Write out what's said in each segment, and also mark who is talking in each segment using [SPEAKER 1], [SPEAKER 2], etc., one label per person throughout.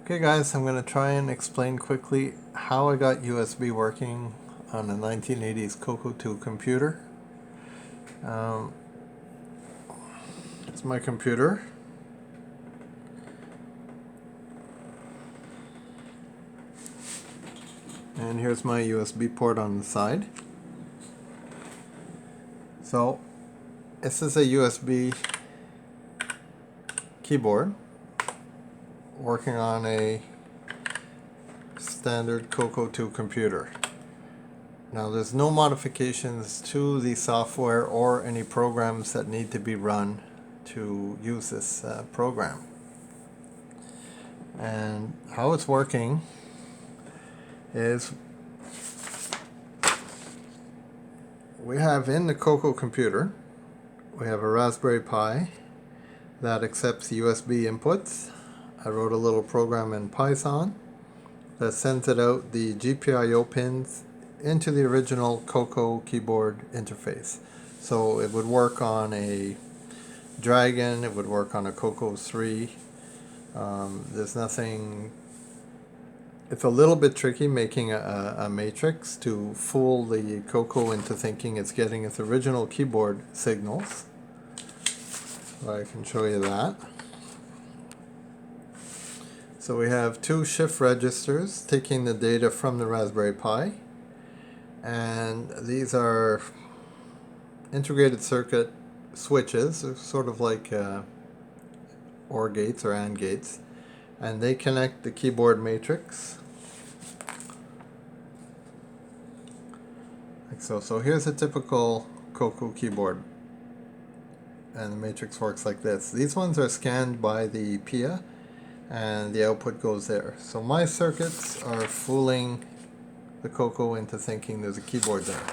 [SPEAKER 1] Okay guys, I'm going to try and explain quickly how I got USB working on a 1980s Coco2 computer. It's my computer. And here's my USB port on the side. So this is a USB keyboard working on a standard Coco2 computer. Now there's no modifications to the software or any programs that need to be run to use this program. And how it's working is we have in the Coco computer, we have a Raspberry Pi that accepts USB inputs. I wrote a little program in Python that sends it out the GPIO pins into the original Coco keyboard interface. So it would work on a Dragon, it would work on a Coco3. There's nothing. It's a little bit tricky making a matrix to fool the Coco into thinking it's getting its original keyboard signals. So I can show you that. So we have two shift registers taking the data from the Raspberry Pi, and these are integrated circuit switches, sort of like OR gates or AND gates, and they connect the keyboard matrix like so. So here's a typical Coco keyboard, and the matrix works like this. These ones are scanned by the PIA and the output goes there. So my circuits are fooling the Coco into thinking there's a keyboard there.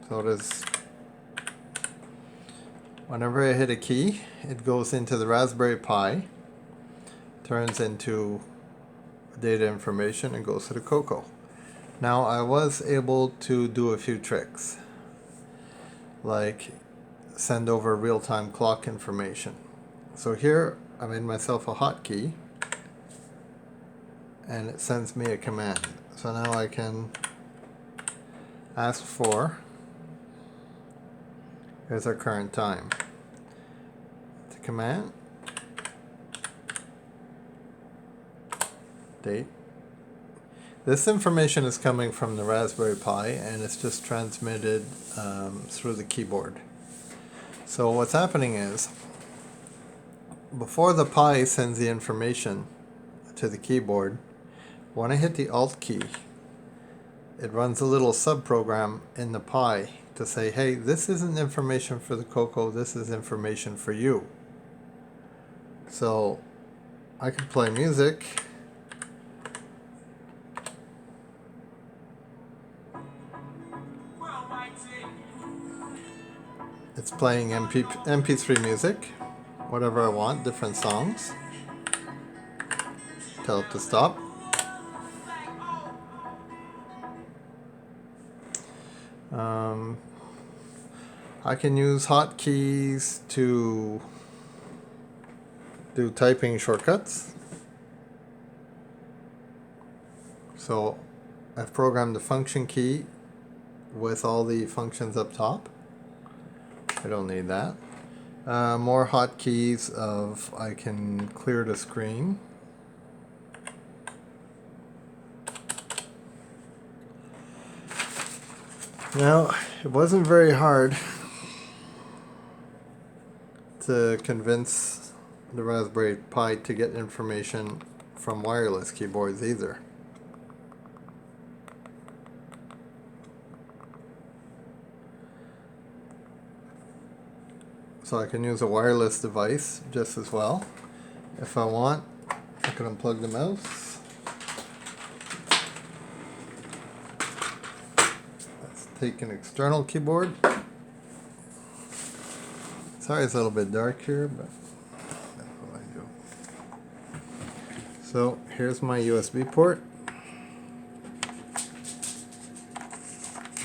[SPEAKER 1] So there's, whenever I hit a key, it goes into the Raspberry Pi, turns into data information, and goes to the Coco. Now I was able to do a few tricks, like send over real-time clock information. So here I made myself a hotkey and it sends me a command. So now I can ask for, here's our current time. The command, date. This information is coming from the Raspberry Pi and it's just transmitted through the keyboard. So what's happening is, before the Pi sends the information to the keyboard, when I hit the Alt key, it runs a little subprogram in the Pi to say, hey, this isn't information for the Coco, this is information for you. So I can play music. It's playing MP3 music, whatever I want, different songs. Tell it to stop. I can use hotkeys to do typing shortcuts. So I've programmed the function key with all the functions up top. I don't need that. More hotkeys of I can clear the screen. Now, it wasn't very hard to convince the Raspberry Pi to get information from wireless keyboards either. So I can use a wireless device just as well. If I want, I can unplug the mouse. Let's take an external keyboard. Sorry it's a little bit dark here, but that's what I do. So here's my USB port.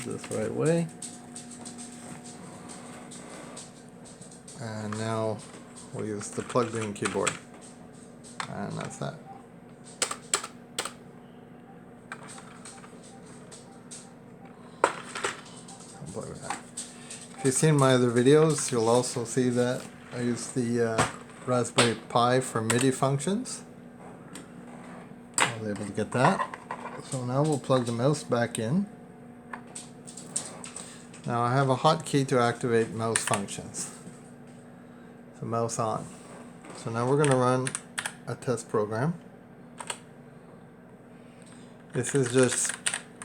[SPEAKER 1] This right way. And now we'll use the plugged-in keyboard. And that's that. If you've seen my other videos, you'll also see that I use the Raspberry Pi for MIDI functions. I was able to get that. So now we'll plug the mouse back in. Now I have a hotkey to activate mouse functions. So mouse on. So now we're going to run a test program. This is just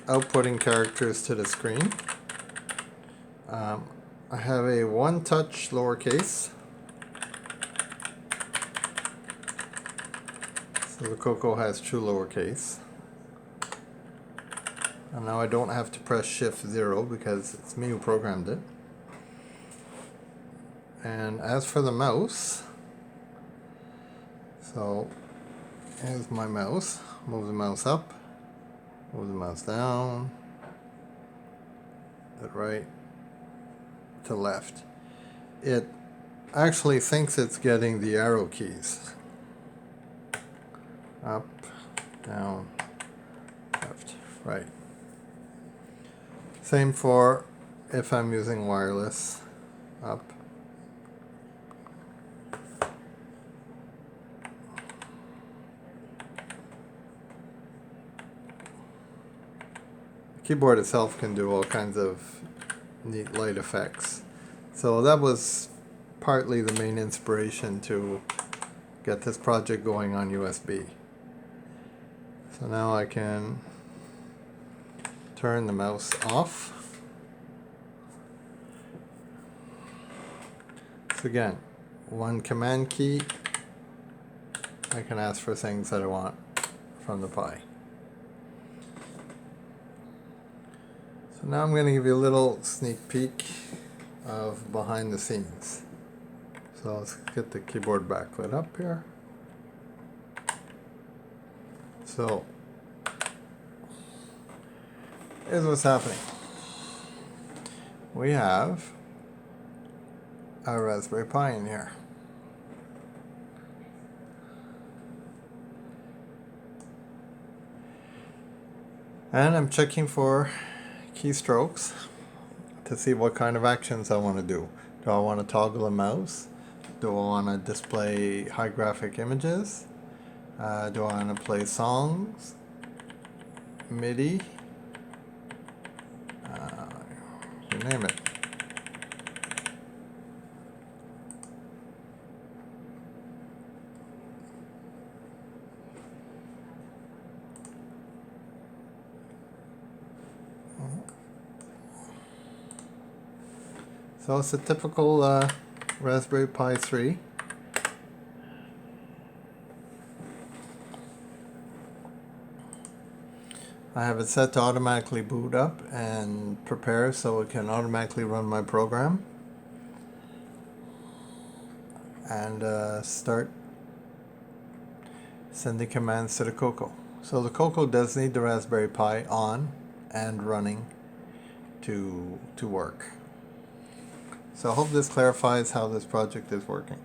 [SPEAKER 1] outputting characters to the screen. I have a one-touch lowercase. So the Coco has true lowercase. And now I don't have to press Shift 0 because it's me who programmed it. And as for the mouse, so here's my mouse. Move the mouse up, move the mouse down, to right, to left. It actually thinks it's getting the arrow keys. Up, down, left, right. Same for if I'm using wireless. Up. The keyboard itself can do all kinds of neat light effects. So that was partly the main inspiration to get this project going on USB. So now I can turn the mouse off. So again, one command key, I can ask for things that I want from the Pi. So now I'm going to give you a little sneak peek of behind the scenes. So let's get the keyboard backlit up here. So here's what's happening. We have a Raspberry Pi in here. And I'm checking for keystrokes to see what kind of actions I want to do. Do I want to toggle a mouse? Do I want to display high graphic images? Do I want to play songs? MIDI? You name it. So it's a typical Raspberry Pi 3. I have it set to automatically boot up and prepare so it can automatically run my program and start sending commands to the Coco. So the Coco does need the Raspberry Pi on and running to work. So I hope this clarifies how this project is working.